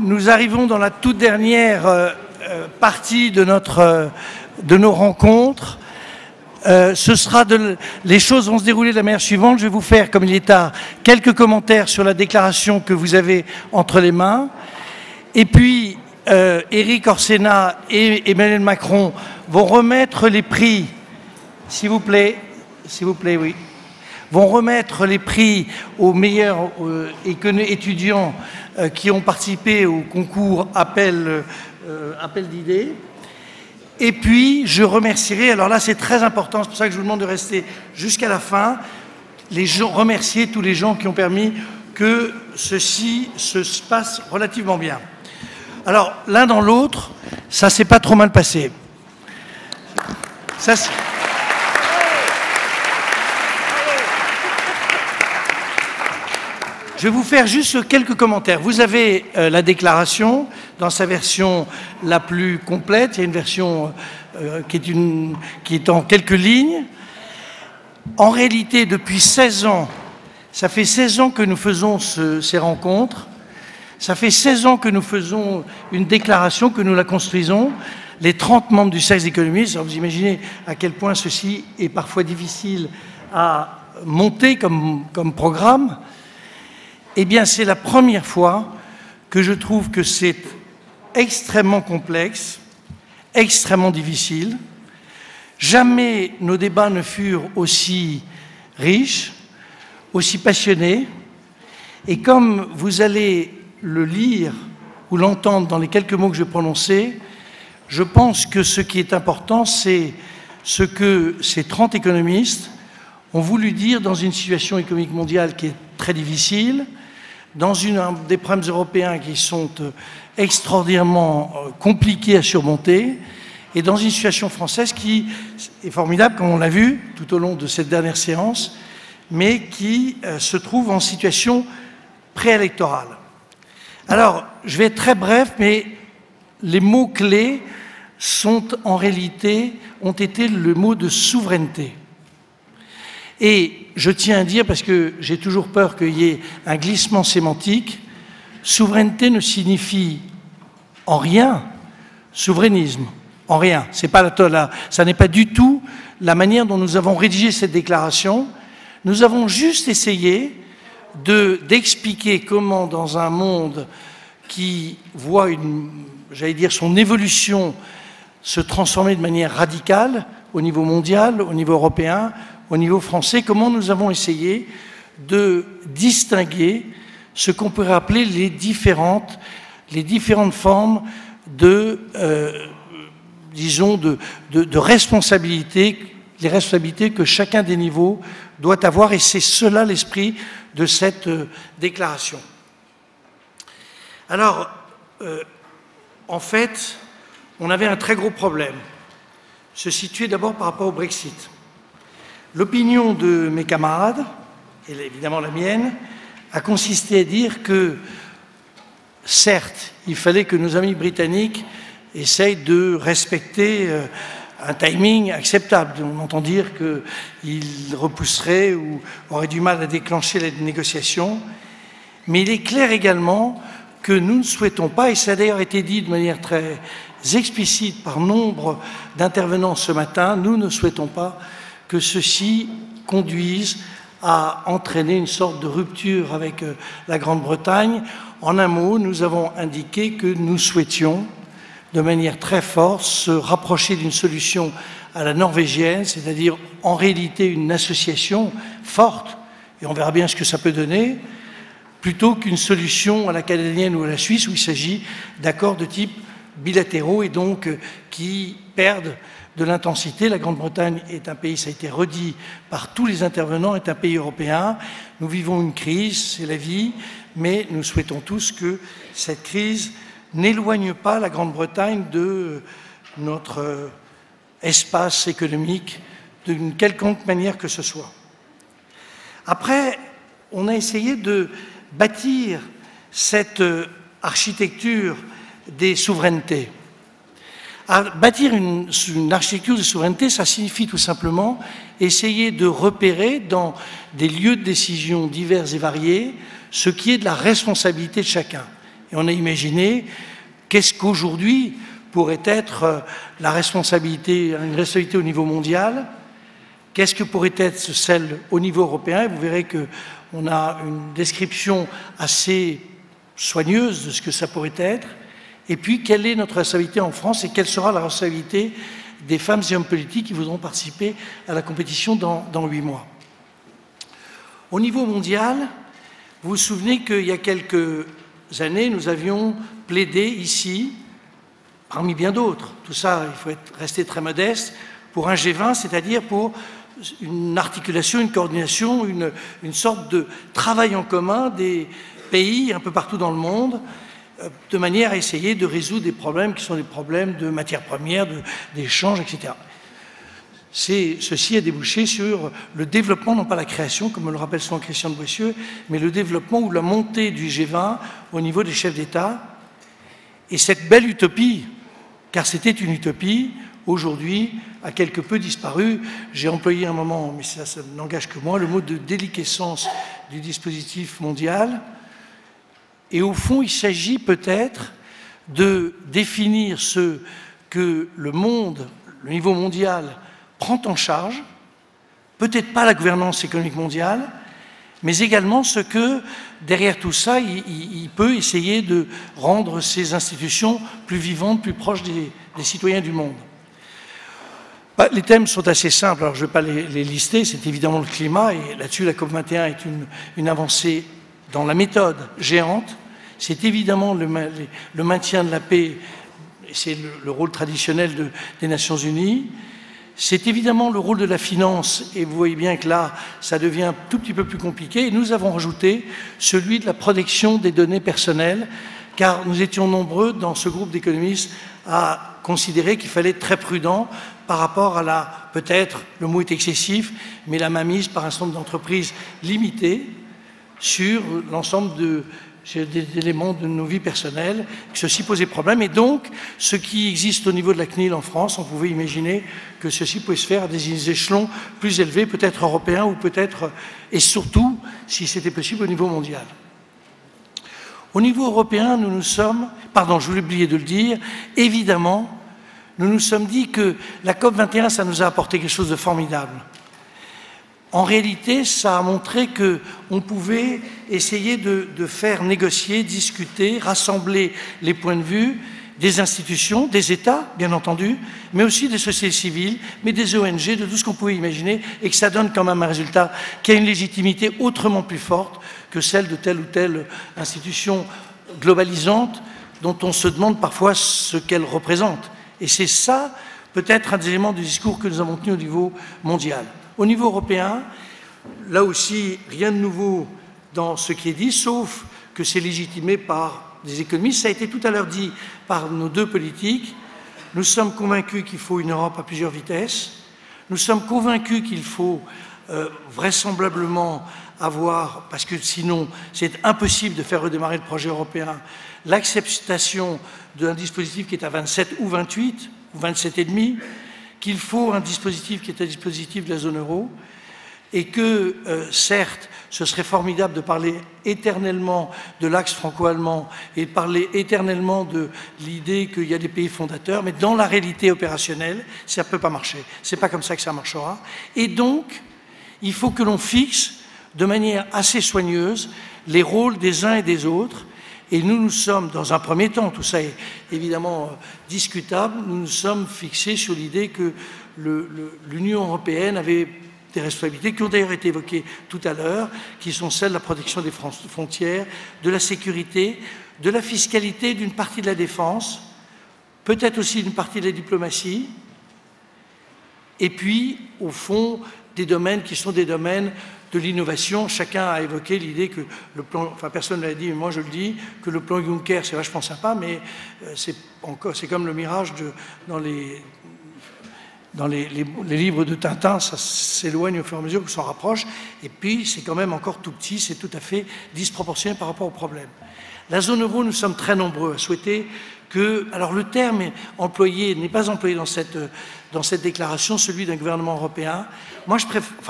Nous arrivons dans la toute dernière partie de nos rencontres. Les choses vont se dérouler de la manière suivante. Je vais vous faire, comme il est tard, quelques commentaires sur la déclaration que vous avez entre les mains. Et puis, Éric Orsena et Emmanuel Macron vont remettre les prix, s'il vous plaît, oui, vont remettre les prix aux meilleurs étudiants qui ont participé au concours appel d'idées. Et puis, je remercierai, alors là c'est très important, c'est pour ça que je vous demande de rester jusqu'à la fin, remercier tous les gens qui ont permis que ceci se passe relativement bien. Alors, l'un dans l'autre, ça s'est pas trop mal passé. Je vais vous faire juste quelques commentaires. Vous avez la déclaration dans sa version la plus complète. Il y a une version qui est en quelques lignes. En réalité, depuis 16 ans, ça fait 16 ans que nous faisons ces rencontres. Ça fait 16 ans que nous faisons une déclaration, que nous la construisons. Les 30 membres du Cercle des économistes, vous imaginez à quel point ceci est parfois difficile à monter comme programme. Eh bien, c'est la première fois que je trouve que c'est extrêmement complexe, extrêmement difficile. Jamais nos débats ne furent aussi riches, aussi passionnés. Et comme vous allez le lire ou l'entendre dans les quelques mots que je vais prononcer, je pense que ce qui est important, c'est ce que ces 30 économistes ont voulu dire dans une situation économique mondiale qui est très difficile, dans des problèmes européens qui sont extraordinairement compliqués à surmonter, et dans une situation française qui est formidable, comme on l'a vu tout au long de cette dernière séance, mais qui se trouve en situation préélectorale. Alors, je vais être très bref, mais les mots-clés ont été le mot de souveraineté. Et je tiens à dire, parce que j'ai toujours peur qu'il y ait un glissement sémantique, souveraineté ne signifie en rien souverainisme, en rien. Ça n'est pas du tout la manière dont nous avons rédigé cette déclaration. Nous avons juste essayé d'expliquer comment, dans un monde qui voit son évolution se transformer de manière radicale au niveau mondial, au niveau européen, au niveau français, comment nous avons essayé de distinguer ce qu'on pourrait appeler les différentes formes de responsabilité, les responsabilités que chacun des niveaux doit avoir, et c'est cela l'esprit de cette déclaration. Alors, en fait, on avait un très gros problème, se situer d'abord par rapport au Brexit. L'opinion de mes camarades, et évidemment la mienne, a consisté à dire que, certes, il fallait que nos amis britanniques essayent de respecter un timing acceptable. On entend dire qu'ils repousseraient ou auraient du mal à déclencher les négociations. Mais il est clair également que nous ne souhaitons pas, et ça a d'ailleurs été dit de manière très explicite par nombre d'intervenants ce matin, nous ne souhaitons pas que ceci conduise à entraîner une sorte de rupture avec la Grande-Bretagne. En un mot, nous avons indiqué que nous souhaitions, de manière très forte, se rapprocher d'une solution à la norvégienne, c'est-à-dire en réalité une association forte, et on verra bien ce que ça peut donner, plutôt qu'une solution à la canadienne ou à la suisse, où il s'agit d'accords de type bilatéraux et donc qui perdent de l'intensité. La Grande-Bretagne est un pays, ça a été redit par tous les intervenants, est un pays européen. Nous vivons une crise, c'est la vie, mais nous souhaitons tous que cette crise n'éloigne pas la Grande-Bretagne de notre espace économique d'une quelconque manière que ce soit. Après, on a essayé de bâtir cette architecture des souverainetés. Bâtir une architecture de souveraineté, ça signifie tout simplement essayer de repérer dans des lieux de décision divers et variés ce qui est de la responsabilité de chacun. Et on a imaginé qu'est-ce qu'aujourd'hui pourrait être la responsabilité, une responsabilité au niveau mondial, qu'est-ce que pourrait être celle au niveau européen. Et vous verrez qu'on a une description assez soigneuse de ce que ça pourrait être. Et puis, quelle est notre responsabilité en France et quelle sera la responsabilité des femmes et hommes politiques qui voudront participer à la compétition dans 8 mois. Au niveau mondial, vous vous souvenez qu'il y a quelques années, nous avions plaidé ici, parmi bien d'autres, tout ça, il faut rester très modeste, pour un G20, c'est-à-dire pour une articulation, une coordination, une sorte de travail en commun des pays un peu partout dans le monde, de manière à essayer de résoudre des problèmes qui sont des problèmes de matières premières, d'échanges, etc. Ceci a débouché sur le développement, non pas la création, comme me le rappelle souvent Christian de Boissieu, mais le développement ou la montée du G20 au niveau des chefs d'État. Et cette belle utopie, car c'était une utopie, aujourd'hui a quelque peu disparu. J'ai employé un moment, mais ça n'engage que moi, le mot de déliquescence du dispositif mondial. Et au fond, il s'agit peut-être de définir ce que le monde, le niveau mondial, prend en charge, peut-être pas la gouvernance économique mondiale, mais également ce que, derrière tout ça, il peut essayer de rendre ces institutions plus vivantes, plus proches des citoyens du monde. Les thèmes sont assez simples, alors je ne vais pas les lister, c'est évidemment le climat, et là-dessus la COP21 est une avancée dans la méthode géante. C'est évidemment le maintien de la paix, c'est le rôle traditionnel des Nations Unies. C'est évidemment le rôle de la finance, et vous voyez bien que là, ça devient un tout petit peu plus compliqué. Et nous avons rajouté celui de la protection des données personnelles, car nous étions nombreux dans ce groupe d'économistes à considérer qu'il fallait être très prudent par rapport à peut-être, le mot est excessif, mais la mainmise par un certain nombre d'entreprises limitées sur l'ensemble des éléments de nos vies personnelles, que ceci posait problème. Et donc, ce qui existe au niveau de la CNIL en France, on pouvait imaginer que ceci pouvait se faire à des échelons plus élevés, peut-être européens ou peut-être, et surtout, si c'était possible, au niveau mondial. Au niveau européen, nous nous sommes, pardon, je voulais oublier de le dire, évidemment, nous nous sommes dit que la COP21, ça nous a apporté quelque chose de formidable. En réalité, ça a montré qu'on pouvait essayer de faire négocier, discuter, rassembler les points de vue des institutions, des États, bien entendu, mais aussi des sociétés civiles, mais des ONG, de tout ce qu'on pouvait imaginer, et que ça donne quand même un résultat qui a une légitimité autrement plus forte que celle de telle ou telle institution globalisante dont on se demande parfois ce qu'elle représente. Et c'est ça, peut-être, un des éléments du discours que nous avons tenu au niveau mondial. Au niveau européen, là aussi, rien de nouveau dans ce qui est dit, sauf que c'est légitimé par des économistes. Ça a été tout à l'heure dit par nos deux politiques. Nous sommes convaincus qu'il faut une Europe à plusieurs vitesses. Nous sommes convaincus qu'il faut vraisemblablement avoir, parce que sinon c'est impossible de faire redémarrer le projet européen, l'acceptation d'un dispositif qui est à 27 ou 28, ou 27,5, qu'il faut un dispositif qui est un dispositif de la zone euro, et que, certes, ce serait formidable de parler éternellement de l'axe franco-allemand et de parler éternellement de l'idée qu'il y a des pays fondateurs, mais dans la réalité opérationnelle, ça ne peut pas marcher. Ce n'est pas comme ça que ça marchera. Et donc, il faut que l'on fixe de manière assez soigneuse les rôles des uns et des autres. Et nous sommes, dans un premier temps, tout ça est évidemment discutable, nous nous sommes fixés sur l'idée que l'Union européenne avait des responsabilités qui ont d'ailleurs été évoquées tout à l'heure, qui sont celles de la protection des frontières, de la sécurité, de la fiscalité, d'une partie de la défense, peut-être aussi d'une partie de la diplomatie, et puis, au fond, des domaines qui sont des domaines de l'innovation. Chacun a évoqué l'idée que le plan, enfin personne ne l'a dit, mais moi je le dis, que le plan Juncker c'est vachement sympa, mais c'est comme le mirage dans les livres de Tintin, ça s'éloigne au fur et à mesure qu'on s'en rapproche, et puis c'est quand même encore tout petit, c'est tout à fait disproportionné par rapport au problème. La zone euro, nous sommes très nombreux à souhaiter que... Alors le terme employé n'est pas employé dans cette déclaration, celui d'un gouvernement européen. Moi,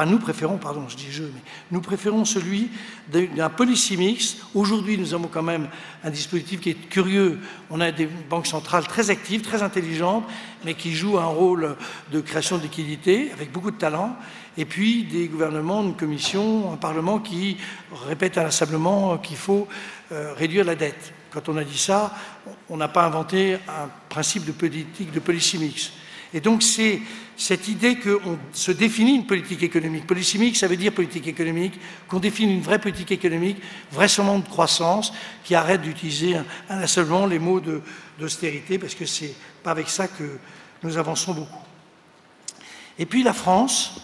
nous préférons, pardon, je dis je, mais nous préférons celui d'un policy mix. Aujourd'hui, nous avons quand même un dispositif qui est curieux. On a des banques centrales très actives, très intelligentes, mais qui jouent un rôle de création de liquidités avec beaucoup de talent. Et puis des gouvernements, une commission, un parlement qui répètent inlassablement qu'il faut réduire la dette. Quand on a dit ça, on n'a pas inventé un principe de politique de policy mix. Et donc c'est cette idée qu'on se définit une politique économique. Policy mix, ça veut dire politique économique, qu'on définit une vraie politique économique, vraisemblablement de croissance, qui arrête d'utiliser inlassablement les mots d'austérité, parce que c'est pas avec ça que nous avançons beaucoup. Et puis la France,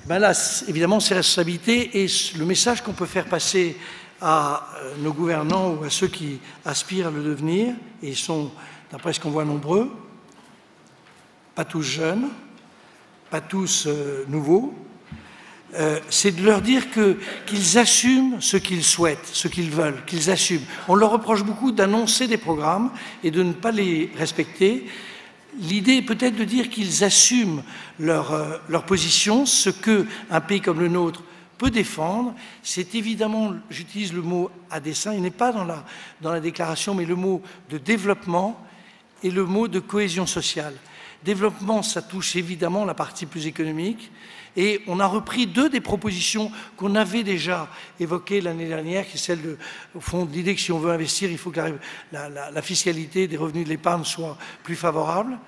ben là, évidemment, c'est responsabilité, et le message qu'on peut faire passer à nos gouvernants ou à ceux qui aspirent à le devenir, et ils sont, d'après ce qu'on voit, nombreux, pas tous jeunes, pas tous nouveaux, c'est de leur dire qu'ils assument ce qu'ils souhaitent, ce qu'ils veulent, qu'ils assument. On leur reproche beaucoup d'annoncer des programmes et de ne pas les respecter. L'idée est peut-être de dire qu'ils assument leur position, ce qu'un pays comme le nôtre peut défendre. C'est évidemment, j'utilise le mot à dessein, il n'est pas dans la déclaration, mais le mot de développement et le mot de cohésion sociale. Développement, ça touche évidemment la partie plus économique, et on a repris deux des propositions qu'on avait déjà évoquées l'année dernière, qui est celle de, au fond, de l'idée que si on veut investir, il faut que la fiscalité des revenus de l'épargne soit plus favorable.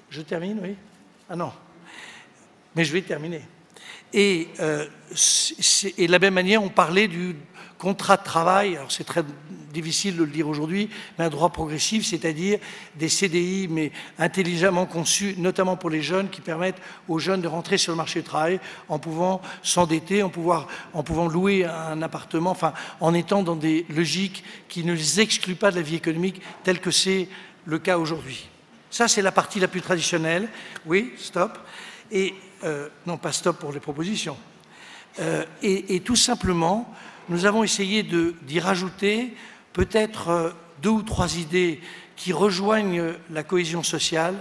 Je termine, oui? Ah non, mais je vais terminer. Et de la même manière, on parlait du contrat de travail, alors c'est très difficile de le dire aujourd'hui, mais un droit progressif, c'est-à-dire des CDI, mais intelligemment conçus, notamment pour les jeunes, qui permettent aux jeunes de rentrer sur le marché du travail en pouvant s'endetter, en pouvant louer un appartement, enfin, en étant dans des logiques qui ne les excluent pas de la vie économique, telle que c'est le cas aujourd'hui. Ça, c'est la partie la plus traditionnelle. Oui, stop. Et non, pas stop pour les propositions. Et tout simplement, nous avons essayé d'y rajouter peut-être 2 ou 3 idées qui rejoignent la cohésion sociale.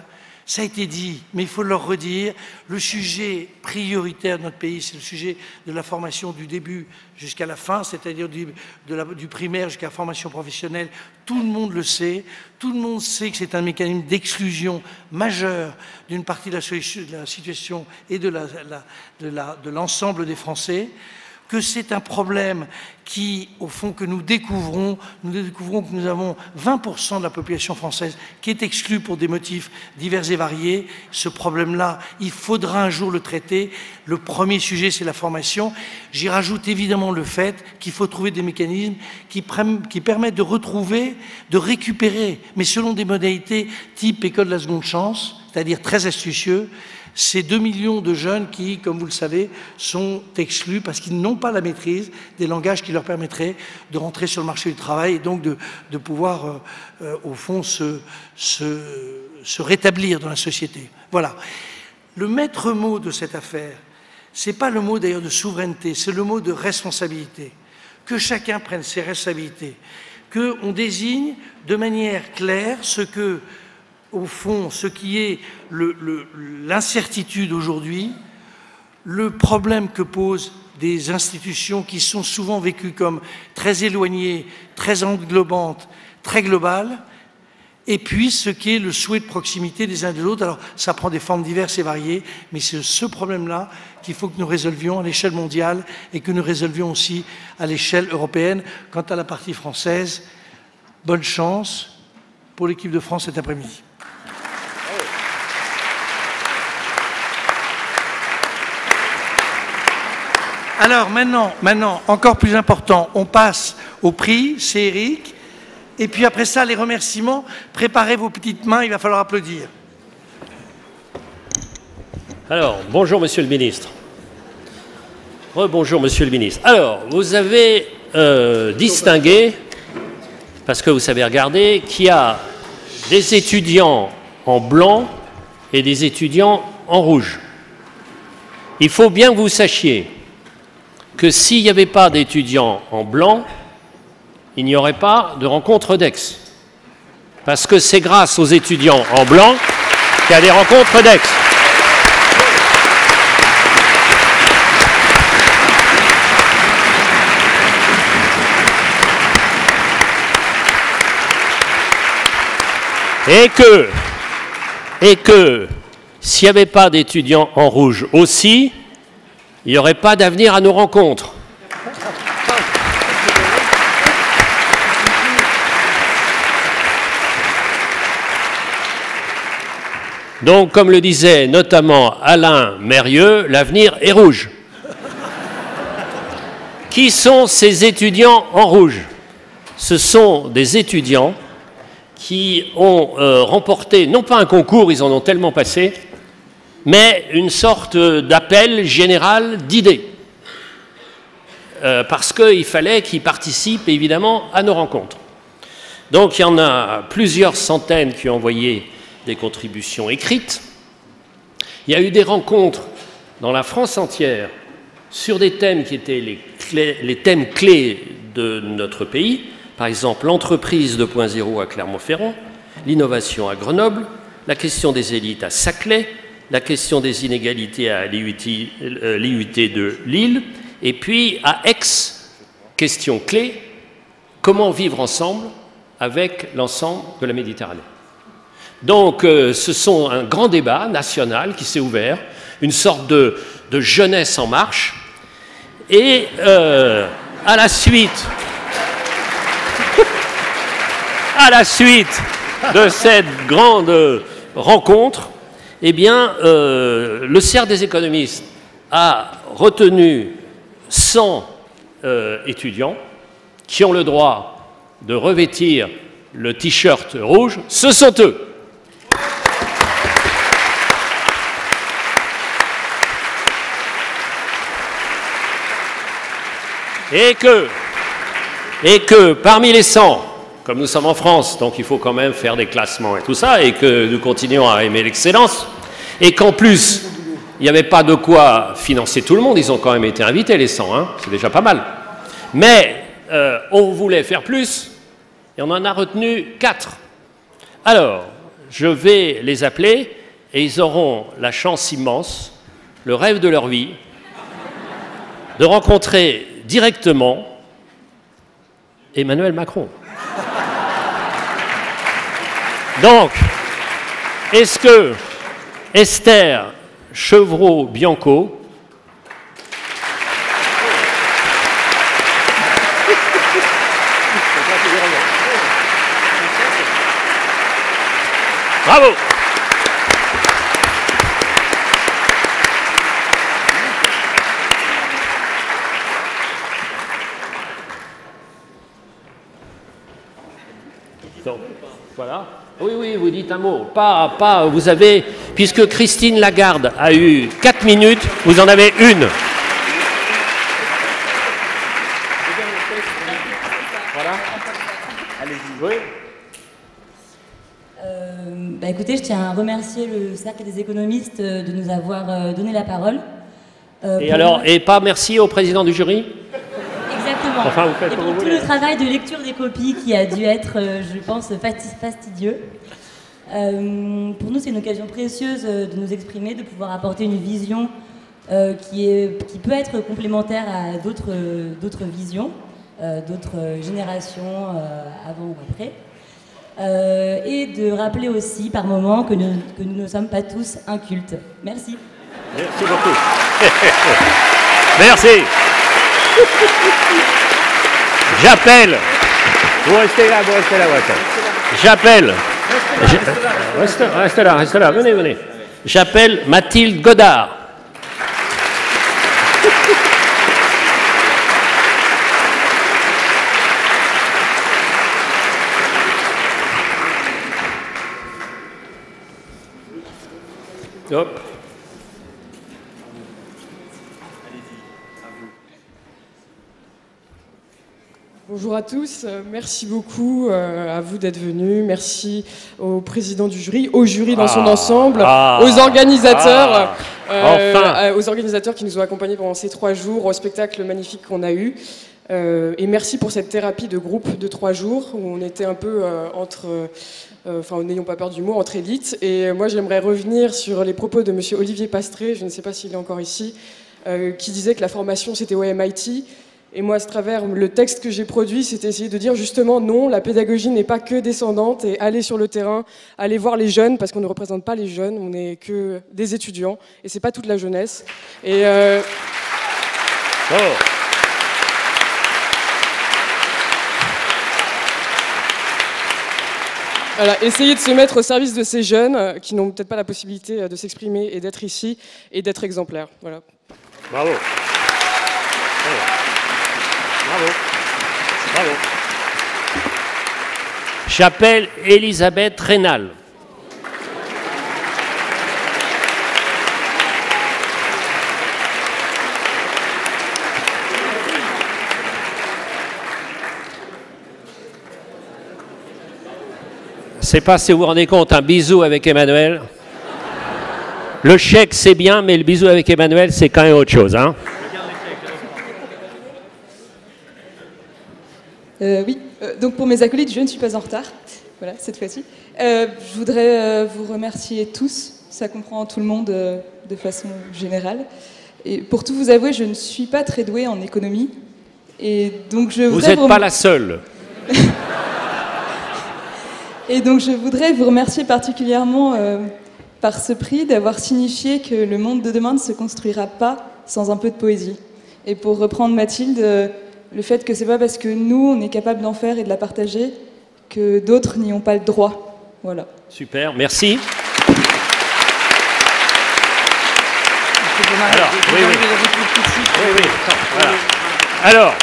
Ça a été dit, mais il faut leur redire, le sujet prioritaire de notre pays, c'est le sujet de la formation du début jusqu'à la fin, c'est-à-dire du primaire jusqu'à la formation professionnelle. Tout le monde le sait, tout le monde sait que c'est un mécanisme d'exclusion majeur d'une partie de la situation et de l'ensemble des Français, que c'est un problème qui, au fond, que nous découvrons que nous avons 20% de la population française qui est exclue pour des motifs divers et variés. Ce problème-là, il faudra un jour le traiter. Le premier sujet, c'est la formation. J'y rajoute évidemment le fait qu'il faut trouver des mécanismes qui permettent de retrouver, de récupérer, mais selon des modalités type école de la seconde chance, c'est-à-dire très astucieux, ces 2 millions de jeunes qui, comme vous le savez, sont exclus parce qu'ils n'ont pas la maîtrise des langages qui leur permettraient de rentrer sur le marché du travail et donc de pouvoir, au fond, se rétablir dans la société. Voilà. Le maître mot de cette affaire, ce n'est pas le mot d'ailleurs de souveraineté, c'est le mot de responsabilité. Que chacun prenne ses responsabilités, qu'on désigne de manière claire ce que, au fond, ce qui est l'incertitude aujourd'hui, le problème que posent des institutions qui sont souvent vécues comme très éloignées, très englobantes, très globales, et puis ce qui est le souhait de proximité des uns des autres. Alors, ça prend des formes diverses et variées, mais c'est ce problème-là qu'il faut que nous résolvions à l'échelle mondiale et que nous résolvions aussi à l'échelle européenne. Quant à la partie française, bonne chance pour l'équipe de France cet après-midi. Alors maintenant, encore plus important, on passe au prix, c'est Eric, et puis après ça, les remerciements. Préparez vos petites mains, il va falloir applaudir. Alors, bonjour Monsieur le Ministre. Rebonjour Monsieur le Ministre. Alors, vous avez distingué, parce que vous savez regarder, qu'il y a des étudiants en blanc et des étudiants en rouge. Il faut bien que vous sachiez que s'il n'y avait pas d'étudiants en blanc, il n'y aurait pas de rencontre d'Aix. parce que c'est grâce aux étudiants en blanc qu'il y a des rencontres d'Aix. Et que s'il n'y avait pas d'étudiants en rouge aussi, il n'y aurait pas d'avenir à nos rencontres. Donc, comme le disait notamment Alain Mérieux, l'avenir est rouge. Qui sont ces étudiants en rouge? Ce sont des étudiants qui ont remporté, non pas un concours, ils en ont tellement passé, mais une sorte d'appel général d'idées. Parce qu'il fallait qu'ils participent évidemment à nos rencontres. Donc il y en a plusieurs centaines qui ont envoyé des contributions écrites. Il y a eu des rencontres dans la France entière sur des thèmes qui étaient les thèmes clés de notre pays. Par exemple, l'entreprise 2.0 à Clermont-Ferrand, l'innovation à Grenoble, la question des élites à Saclay, la question des inégalités à l'IUT de Lille, et puis à Aix, question clé, comment vivre ensemble avec l'ensemble de la Méditerranée. Donc, ce sont un grand débat national qui s'est ouvert, une sorte de jeunesse en marche, et à la suite de cette grande rencontre, eh bien, le Cercle des économistes a retenu 100 étudiants qui ont le droit de revêtir le t-shirt rouge. Ce sont eux. Et que parmi les 100, comme nous sommes en France, donc il faut quand même faire des classements et tout ça, et que nous continuons à aimer l'excellence, et qu'en plus, il n'y avait pas de quoi financer tout le monde, ils ont quand même été invités les 100, hein, c'est déjà pas mal. Mais on voulait faire plus, et on en a retenu 4. Alors, je vais les appeler, et ils auront la chance immense, le rêve de leur vie, de rencontrer directement Emmanuel Macron. Donc, est-ce que Esther Chevreau-Bianco bravo. Donc, voilà. Oui, oui, vous dites un mot. Pas, vous avez, puisque Christine Lagarde a eu 4 minutes, vous en avez une. Voilà. Allez-y. Oui. Écoutez, je tiens à remercier le Cercle des économistes de nous avoir donné la parole. Et pas merci au président du jury? Exactement. Enfin, vous faites et pour tout le travail de lecture des copies qui a dû être, je pense, fastidieux. Pour nous, c'est une occasion précieuse de nous exprimer, de pouvoir apporter une vision qui peut être complémentaire à d'autres visions, d'autres générations avant ou après. Et de rappeler aussi par moments que nous ne sommes pas tous incultes. Merci. Merci beaucoup. Merci. J'appelle. Vous restez là. J'appelle. Restez là. Venez. J'appelle Mathilde Godard. Hop. Bonjour à tous, merci beaucoup à vous d'être venus, merci au président du jury, au jury dans son ensemble, aux organisateurs, aux organisateurs qui nous ont accompagnés pendant ces 3 jours, au spectacle magnifique qu'on a eu. Et merci pour cette thérapie de groupe de 3 jours où on était un peu n'ayons pas peur du mot, entre élites. Et moi, j'aimerais revenir sur les propos de monsieur Olivier Pastré, je ne sais pas s'il est encore ici, qui disait que la formation, c'était au MIT. Et moi, à travers le texte que j'ai produit, c'était essayer de dire justement non, la pédagogie n'est pas que descendante et aller sur le terrain, aller voir les jeunes, parce qu'on ne représente pas les jeunes, on n'est que des étudiants, et c'est pas toute la jeunesse. Et voilà, essayer de se mettre au service de ces jeunes qui n'ont peut-être pas la possibilité de s'exprimer et d'être ici et d'être exemplaires. Voilà. Bravo. Bravo. Bravo. J'appelle Elisabeth Rénal. Je ne sais pas si vous vous rendez compte, un bisou avec Emmanuel. Le chèque, c'est bien, mais le bisou avec Emmanuel, c'est quand même autre chose, hein. Oui, donc pour mes acolytes, je ne suis pas en retard, voilà, cette fois-ci. Je voudrais vous remercier tous, ça comprend tout le monde de façon générale. Et pour tout vous avouer, je ne suis pas très douée en économie. Et donc vous n'êtes pas la seule. Et donc je voudrais vous remercier particulièrement par ce prix d'avoir signifié que le monde de demain ne se construira pas sans un peu de poésie. Et pour reprendre Mathilde, le fait que c'est pas parce que nous, on est capable d'en faire et de la partager que d'autres n'y ont pas le droit. Voilà. Super, merci. Alors, voilà. Alors,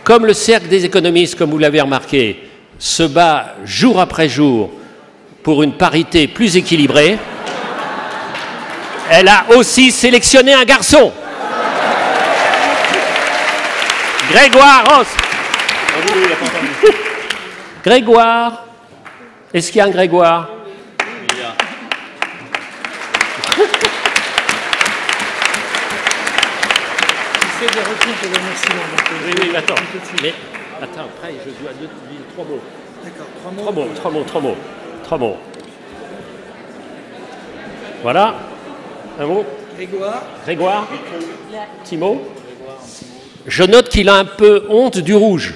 comme le cercle des économistes, comme vous l'avez remarqué, se bat jour après jour pour une parité plus équilibrée, elle a aussi sélectionné un garçon. Grégoire Ross. Grégoire. Est-ce qu'il y a un Grégoire? Il y a. C'est des retours de remerciements. Oui, attends. Mais attends, après, je dois dire 3 mots. D'accord, 3 mots. Voilà. Un mot. Grégoire. Petit mot. Je note qu'il a un peu honte du rouge.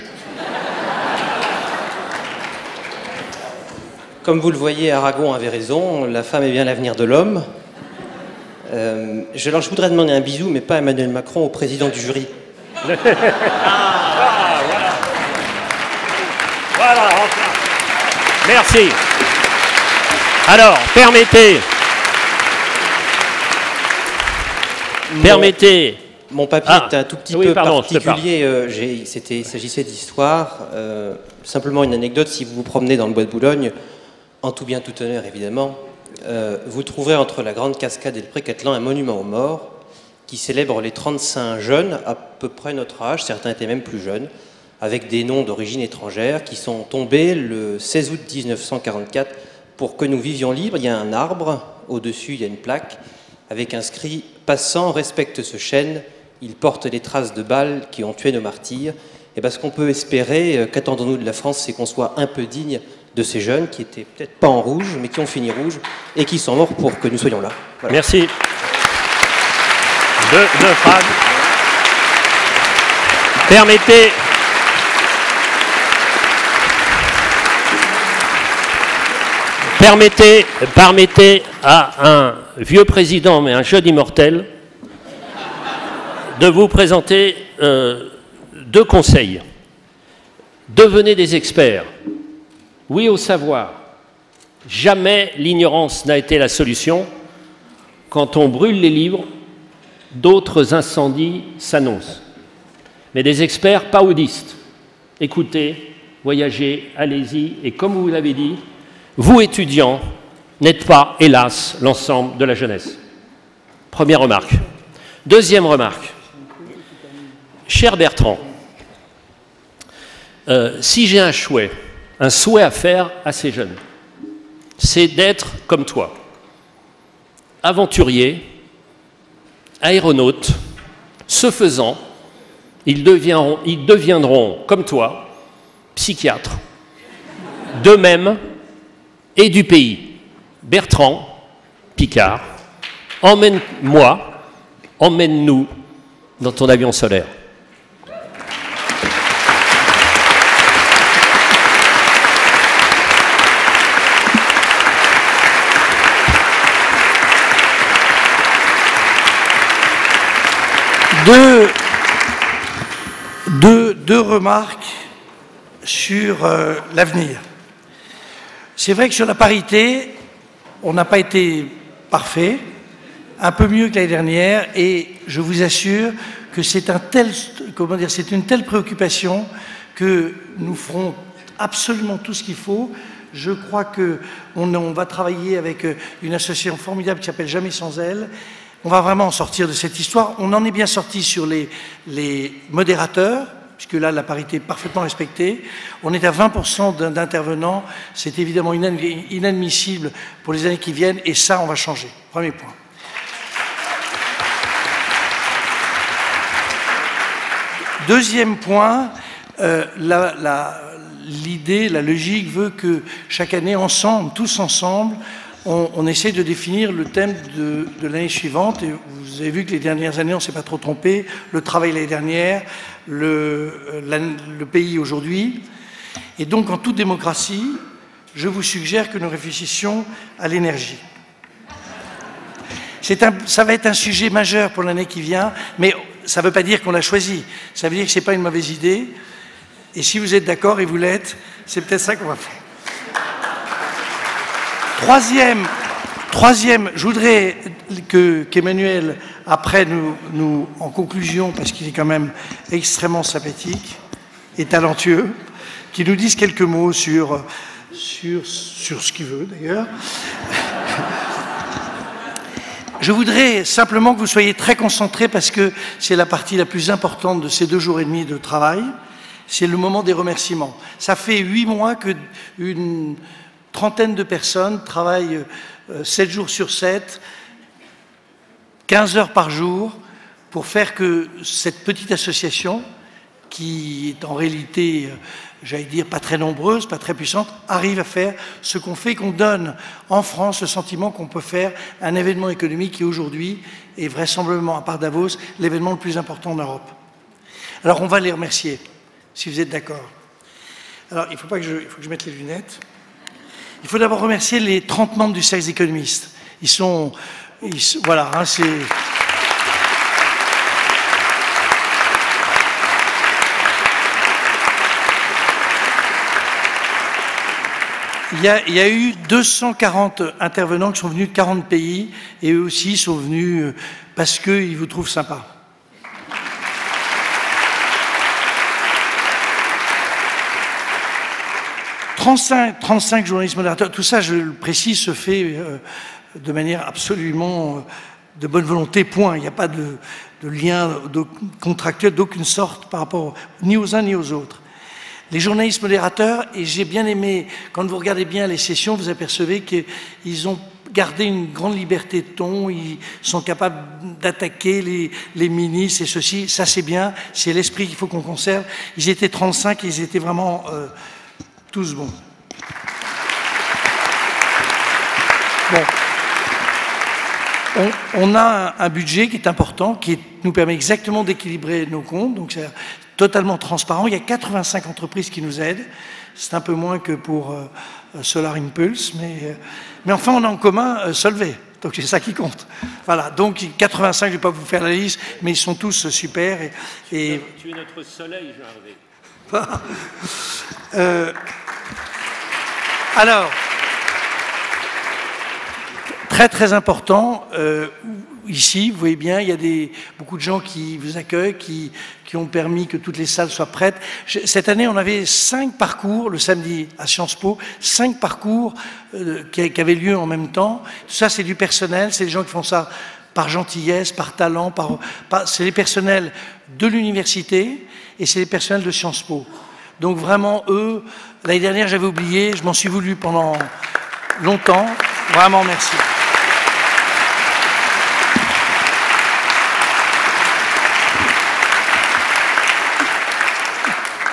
Comme vous le voyez, Aragon avait raison, la femme est bien l'avenir de l'homme. Je voudrais demander un bisou, mais pas à Emmanuel Macron, au président du jury. Voilà, enfin. Merci. Alors, permettez. Mon papier est un tout petit peu particulier. Il s'agissait d'histoire. Simplement une anecdote, si vous vous promenez dans le bois de Boulogne, en tout bien tout honneur évidemment, vous trouverez entre la Grande Cascade et le Pré-Catelan un monument aux morts qui célèbre les 35 jeunes, à peu près notre âge, certains étaient même plus jeunes, avec des noms d'origine étrangère, qui sont tombés le 16 août 1944 pour que nous vivions libres. Il y a un arbre, au-dessus il y a une plaque, avec inscrit « Passant, respecte ce chêne, il porte les traces de balles qui ont tué nos martyrs ». Et parce qu'on peut espérer, qu'attendons-nous de la France, c'est qu'on soit un peu digne de ces jeunes qui étaient peut-être pas en rouge, mais qui ont fini rouge et qui sont morts pour que nous soyons là. Voilà. Merci. Deux phrases. Permettez à un vieux président, mais un jeune immortel, de vous présenter 2 conseils. Devenez des experts. Oui au savoir. Jamais l'ignorance n'a été la solution. Quand on brûle les livres, d'autres incendies s'annoncent. Mais des experts pas audistes. Écoutez, voyagez, allez-y. Et comme vous l'avez dit, vous, étudiants, n'êtes pas, hélas, l'ensemble de la jeunesse. Première remarque. Deuxième remarque. Cher Bertrand, si j'ai un souhait à faire à ces jeunes, c'est d'être comme toi, aventurier, aéronaute, ce faisant, ils deviendront, comme toi, psychiatres, d'eux-mêmes et du pays. Bertrand Piccard, emmène-moi, emmène-nous dans ton avion solaire. Deux remarques sur l'avenir. C'est vrai que sur la parité, on n'a pas été parfait, un peu mieux que l'année dernière, et je vous assure que c'est une telle préoccupation que nous ferons absolument tout ce qu'il faut. Je crois qu'on va travailler avec une association formidable qui s'appelle Jamais sans elle. On va vraiment en sortir de cette histoire. On en est bien sorti sur les modérateurs, puisque là, la parité est parfaitement respectée. On est à 20% d'intervenants. C'est évidemment inadmissible pour les années qui viennent, et ça, on va changer. Premier point. Deuxième point, l'idée, la logique veut que chaque année, ensemble, tous ensemble, on essaie de définir le thème de l'année suivante. Et vous avez vu que les dernières années, on ne s'est pas trop trompé. Le travail l'année dernière, le pays aujourd'hui. Et donc, en toute démocratie, je vous suggère que nous réfléchissions à l'énergie. Ça va être un sujet majeur pour l'année qui vient, mais ça ne veut pas dire qu'on l'a choisi. Ça veut dire que ce n'est pas une mauvaise idée. Et si vous êtes d'accord, et vous l'êtes, c'est peut-être ça qu'on va faire. Troisième, je voudrais qu'Emmanuel, après nous, en conclusion, parce qu'il est quand même extrêmement sympathique et talentueux, qu'il nous dise quelques mots sur ce qu'il veut d'ailleurs. Je voudrais simplement que vous soyez très concentrés parce que c'est la partie la plus importante de ces 2 jours et demi de travail. C'est le moment des remerciements. Ça fait 8 mois qu'une trentaine de personnes travaillent 7 jours sur 7, 15 heures par jour, pour faire que cette petite association, qui est en réalité, j'allais dire, pas très nombreuse, pas très puissante, arrive à faire ce qu'on fait, qu'on donne en France le sentiment qu'on peut faire un événement économique qui aujourd'hui est vraisemblablement, à part Davos, l'événement le plus important en Europe. Alors on va les remercier, si vous êtes d'accord. Alors il faut que je mette les lunettes. Il faut d'abord remercier les 30 membres du Cercle des économistes. Voilà, hein, c'est... Il y a eu 240 intervenants qui sont venus de 40 pays, et eux aussi sont venus parce qu'ils vous trouvent sympa. « 35 journalistes modérateurs », tout ça, je le précise, se fait de manière absolument de bonne volonté, point. Il n'y a pas de lien contractuel d'aucune sorte par rapport ni aux uns ni aux autres. Les journalistes modérateurs, et j'ai bien aimé, quand vous regardez bien les sessions, vous apercevez qu'ils ont gardé une grande liberté de ton, ils sont capables d'attaquer les ministres et ceci, ça c'est bien, c'est l'esprit qu'il faut qu'on conserve. Ils étaient 35 et ils étaient vraiment tous bons. Bon. On a un budget qui est important, qui nous permet exactement d'équilibrer nos comptes, donc c'est totalement transparent. Il y a 85 entreprises qui nous aident. C'est un peu moins que pour Solar Impulse, mais enfin on a en commun Solvay. Donc c'est ça qui compte. Voilà, donc 85, je ne vais pas vous faire la liste, mais ils sont tous super. Et... Tu es notre soleil, Jean-Hervé. Alors, très très important, ici, vous voyez bien, il y a beaucoup de gens qui vous accueillent, qui ont permis que toutes les salles soient prêtes. Cette année, on avait 5 parcours, le samedi à Sciences Po, 5 parcours qui avaient lieu en même temps. Tout ça, c'est du personnel, c'est des gens qui font ça par gentillesse, par talent, c'est les personnels de l'université et c'est les personnels de Sciences Po. Donc vraiment, eux, l'année dernière, j'avais oublié, je m'en suis voulu pendant longtemps. Vraiment, merci.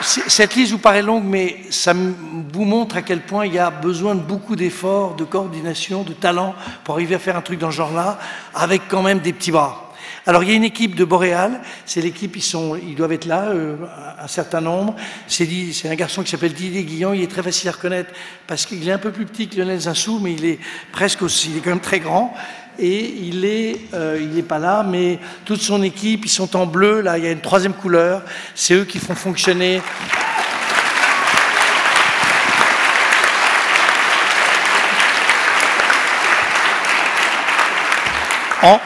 cette liste vous paraît longue, mais ça vous montre à quel point il y a besoin de beaucoup d'efforts, de coordination, de talent pour arriver à faire un truc dans ce genre-là, avec quand même des petits bras. Alors, il y a une équipe de Boréal, c'est l'équipe, ils doivent être là, un certain nombre. C'est un garçon qui s'appelle Didier Guillon, il est très facile à reconnaître parce qu'il est un peu plus petit que Lionel Zinsou, mais il est presque aussi, il est quand même très grand. Et il n'est pas là, mais toute son équipe, ils sont en bleu, là, il y a une troisième couleur, c'est eux qui font fonctionner.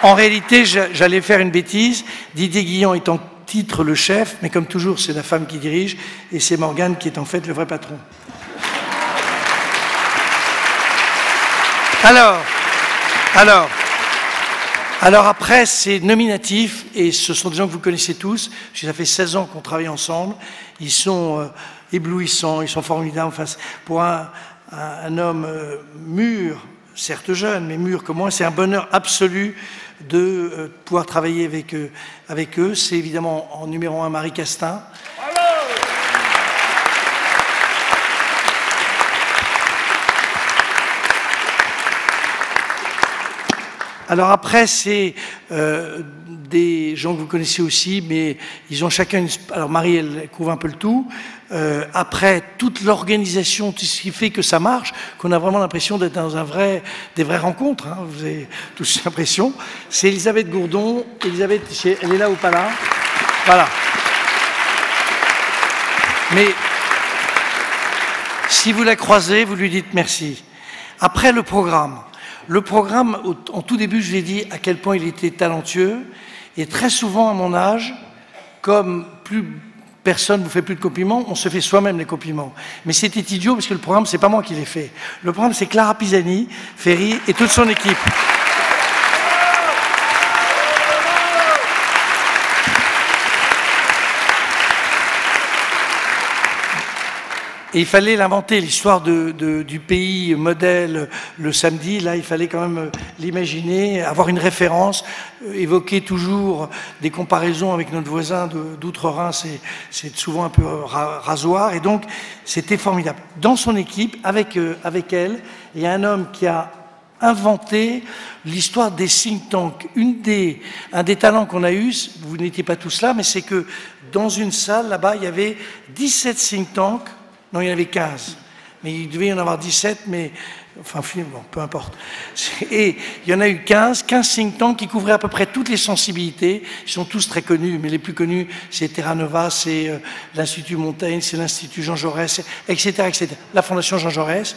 En réalité, j'allais faire une bêtise. Didier Guillon est en titre le chef, mais comme toujours, c'est la femme qui dirige, et c'est Morgane qui est en fait le vrai patron. Alors après, c'est nominatif, et ce sont des gens que vous connaissez tous, parce que ça fait 16 ans qu'on travaille ensemble. Ils sont éblouissants, ils sont formidables. Enfin, pour un homme mûr, certes jeune, mais mûr comme moi, c'est un bonheur absolu de pouvoir travailler avec eux. C'est évidemment en numéro 1 Marie Castin. Alors après, c'est des gens que vous connaissez aussi, mais ils ont chacun une... Alors Marie, elle couvre un peu le tout. Après, toute l'organisation, tout ce qui fait que ça marche, qu'on a vraiment l'impression d'être dans des vraies rencontres, hein, vous avez tous l'impression, c'est Elisabeth Gourdon. Elisabeth, elle est là ou pas là? Voilà. Mais si vous la croisez, vous lui dites merci. Après, le programme. Le programme, en tout début, je l'ai dit à quel point il était talentueux. Et très souvent, à mon âge, comme plus personne ne vous fait plus de compliments, on se fait soi-même les compliments. Mais c'était idiot parce que le programme, c'est pas moi qui l'ai fait. Le programme, c'est Clara Pisani, Ferry et toute son équipe. Et il fallait l'inventer, l'histoire du pays modèle le samedi. Là, il fallait quand même l'imaginer, avoir une référence, évoquer toujours des comparaisons avec notre voisin d'Outre-Rhin. C'est souvent un peu rasoir. Et donc, c'était formidable. Dans son équipe, avec elle, il y a un homme qui a inventé l'histoire des think tanks. Un des talents qu'on a eu, vous n'étiez pas tous là, mais c'est que dans une salle, là-bas, il y avait 17 think tanks. Non, il y en avait 15. Mais il devait y en avoir 17, mais... Enfin, bon, peu importe. Et il y en a eu 15 think tanks qui couvraient à peu près toutes les sensibilités. Ils sont tous très connus, mais les plus connus, c'est Terra Nova, c'est l'Institut Montaigne, c'est l'Institut Jean Jaurès, etc., etc. La Fondation Jean Jaurès.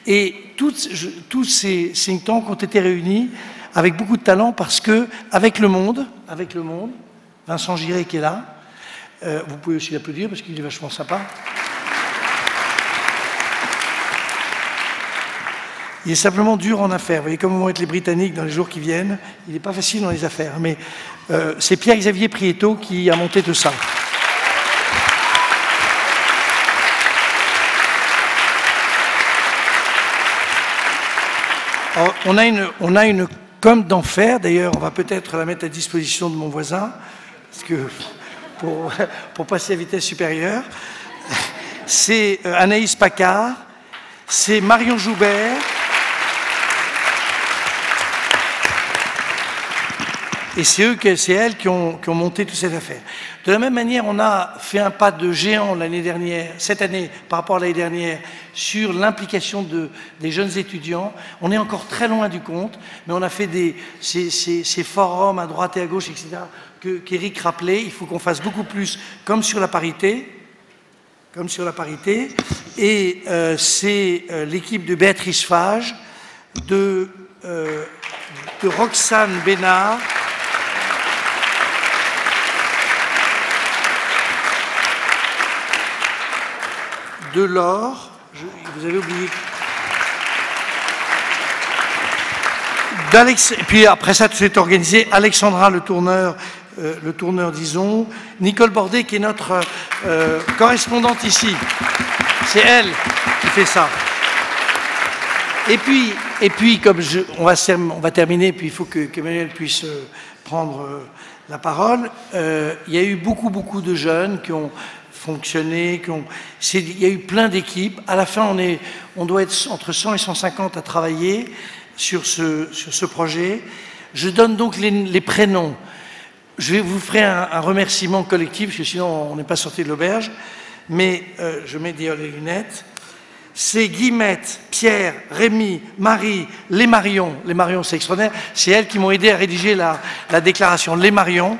Et tous ces think tanks ont été réunis avec beaucoup de talent parce que, avec le Monde, Vincent Giré qui est là, vous pouvez aussi l'applaudir parce qu'il est vachement sympa. Il est simplement dur en affaires. Vous voyez comment vont être les Britanniques dans les jours qui viennent. Il n'est pas facile dans les affaires. Mais c'est Pierre-Xavier Prieto qui a monté tout ça. Alors, on a une com d'enfer. D'ailleurs, on va peut-être la mettre à disposition de mon voisin. Parce que pour passer à vitesse supérieure. C'est Anaïs Paccard. C'est Marion Joubert. Et c'est elles qui ont monté toute cette affaire. De la même manière, on a fait un pas de géant cette année, par rapport à l'année dernière, sur l'implication des jeunes étudiants. On est encore très loin du compte, mais on a fait ces forums à droite et à gauche, etc., qu'Éric rappelait. Il faut qu'on fasse beaucoup plus, comme sur la parité. Et c'est l'équipe de Béatrice Fage, de Roxane Bénard, de Laure, vous avez oublié, et puis après ça, tout s'est organisé, Alexandra le tourneur, disons, Nicole Bordet qui est notre correspondante ici, c'est elle qui fait ça. Et puis comme on va terminer, puis il faut que Emmanuel puisse prendre la parole. Il y a eu beaucoup de jeunes qui ont fonctionné, il y a eu plein d'équipes. À la fin, on doit être entre 100 et 150 à travailler sur ce projet. Je donne donc les prénoms. Je vous ferai un remerciement collectif, parce que sinon on n'est pas sorti de l'auberge. Mais je mets d'ailleurs les lunettes. C'est Guillemette, Pierre, Rémi, Marie, les Marions. Les Marions, c'est extraordinaire. C'est elles qui m'ont aidé à rédiger la déclaration. Les Marions.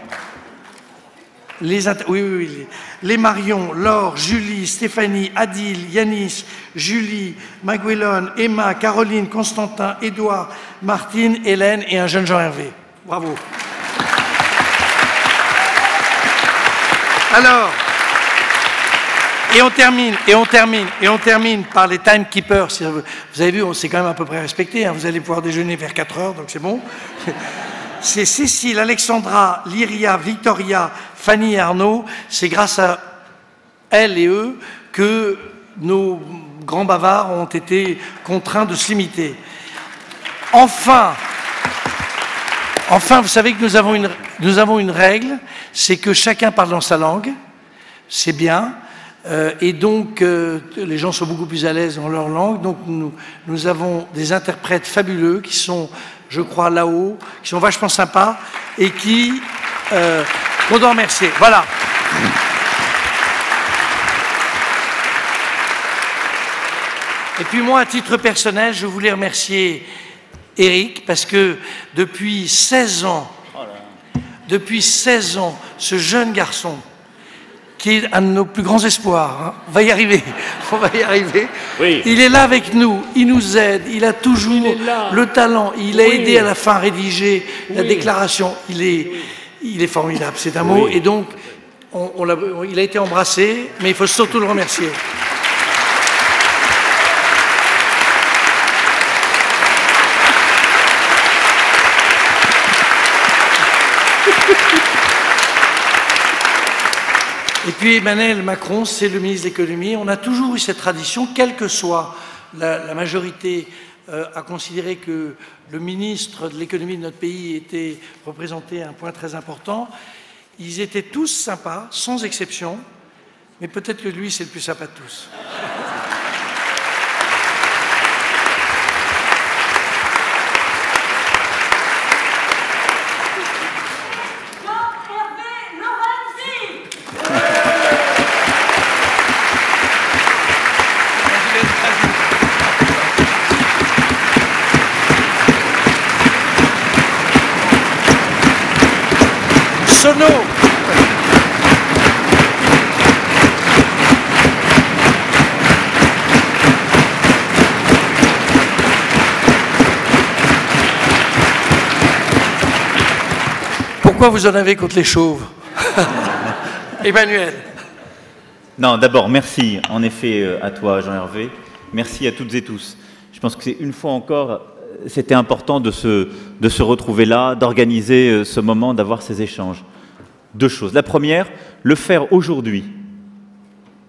Oui. Les Marions, Laure, Julie, Stéphanie, Adil, Yanis, Julie, Maguelone, Emma, Caroline, Constantin, Édouard, Martine, Hélène et un jeune Jean-Hervé. Bravo. Alors, et on termine par les timekeepers. Vous avez vu, on s'est quand même à peu près respecté. Hein. Vous allez pouvoir déjeuner vers 4 heures, donc c'est bon. C'est Cécile, Alexandra, Lyria, Victoria, Fanny et Arnaud. C'est grâce à elles et eux que nos grands bavards ont été contraints de se limiter. Enfin, vous savez que nous avons une règle, c'est que chacun parle dans sa langue. C'est bien. Et donc, les gens sont beaucoup plus à l'aise dans leur langue. Donc, nous avons des interprètes fabuleux qui sont, je crois, là-haut, qui sont vachement sympas et qu'on doit remercier. Voilà. Et puis moi, à titre personnel, je voulais remercier Eric parce que depuis 16 ans, ce jeune garçon, qui est un de nos plus grands espoirs. Hein. On va y arriver. Oui. Il est là avec nous, il nous aide, il a toujours le talent. Il a aidé à la fin à rédiger la déclaration. Il est formidable, c'est un mot. Et donc, il a été embrassé, mais il faut surtout le remercier. Et puis Emmanuel Macron, c'est le ministre de l'économie. On a toujours eu cette tradition, quelle que soit la majorité, à considérer que le ministre de l'économie de notre pays représentait un point très important. Ils étaient tous sympas, sans exception, mais peut-être que lui, c'est le plus sympa de tous. Sono. Pourquoi vous en avez contre les chauves? Emmanuel. Non, d'abord, merci en effet à toi, Jean-Hervé. Merci à toutes et tous. Je pense que c'est une fois encore, c'était important de se retrouver là, d'organiser ce moment, d'avoir ces échanges. Deux choses. La première, le faire aujourd'hui,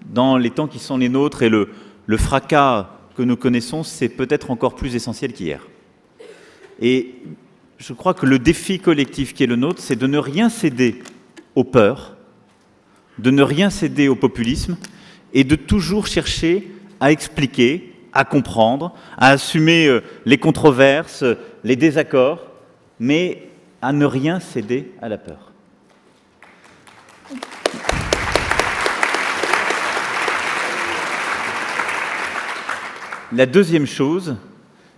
dans les temps qui sont les nôtres et le fracas que nous connaissons, c'est peut-être encore plus essentiel qu'hier. Et je crois que le défi collectif qui est le nôtre, c'est de ne rien céder aux peurs, de ne rien céder au populisme et de toujours chercher à expliquer, à comprendre, à assumer les controverses, les désaccords, mais à ne rien céder à la peur. La deuxième chose,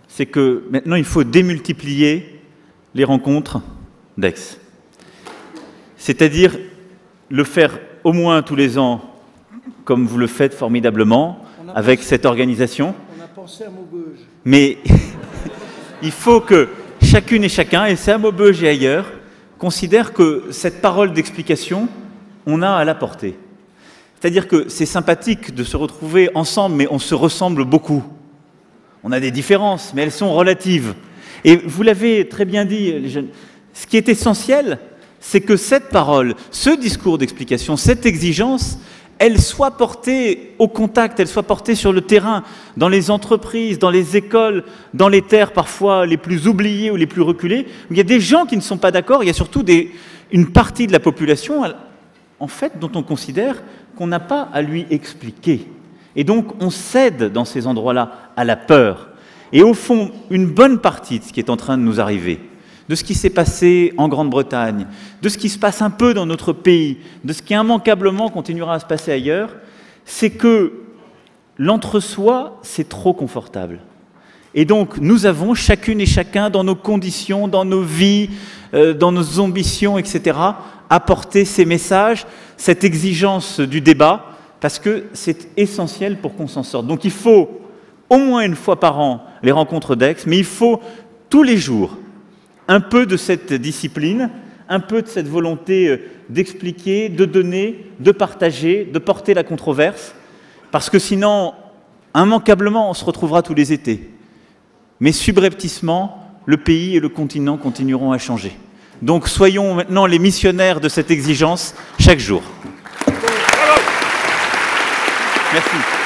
c'est que maintenant il faut démultiplier les rencontres d'Aix. C'est-à-dire le faire au moins tous les ans, comme vous le faites formidablement, avec cette organisation. On a pensé à Maubeuge. Mais il faut que chacune et chacun, et c'est à Maubeuge et ailleurs, considère que cette parole d'explication, on a à la porter. C'est-à-dire que c'est sympathique de se retrouver ensemble, mais on se ressemble beaucoup. On a des différences, mais elles sont relatives. Et vous l'avez très bien dit, les jeunes, ce qui est essentiel, c'est que cette parole, ce discours d'explication, cette exigence, elle soit portée au contact, elle soit portée sur le terrain, dans les entreprises, dans les écoles, dans les terres parfois les plus oubliées ou les plus reculées, où il y a des gens qui ne sont pas d'accord, il y a surtout une partie de la population, en fait, dont on considère qu'on n'a pas à lui expliquer. Et donc, on cède dans ces endroits-là à la peur. Et au fond, une bonne partie de ce qui est en train de nous arriver, de ce qui s'est passé en Grande-Bretagne, de ce qui se passe un peu dans notre pays, de ce qui immanquablement continuera à se passer ailleurs, c'est que l'entre-soi, c'est trop confortable. Et donc, nous avons, chacune et chacun, dans nos conditions, dans nos vies, dans nos ambitions, etc., apporter ces messages, cette exigence du débat, parce que c'est essentiel pour qu'on s'en sorte. Donc il faut, au moins une fois par an, les rencontres d'Aix, mais il faut tous les jours un peu de cette discipline, un peu de cette volonté d'expliquer, de donner, de partager, de porter la controverse, parce que sinon, immanquablement, on se retrouvera tous les étés. Mais subrepticement, le pays et le continent continueront à changer. Donc soyons maintenant les missionnaires de cette exigence chaque jour. Merci.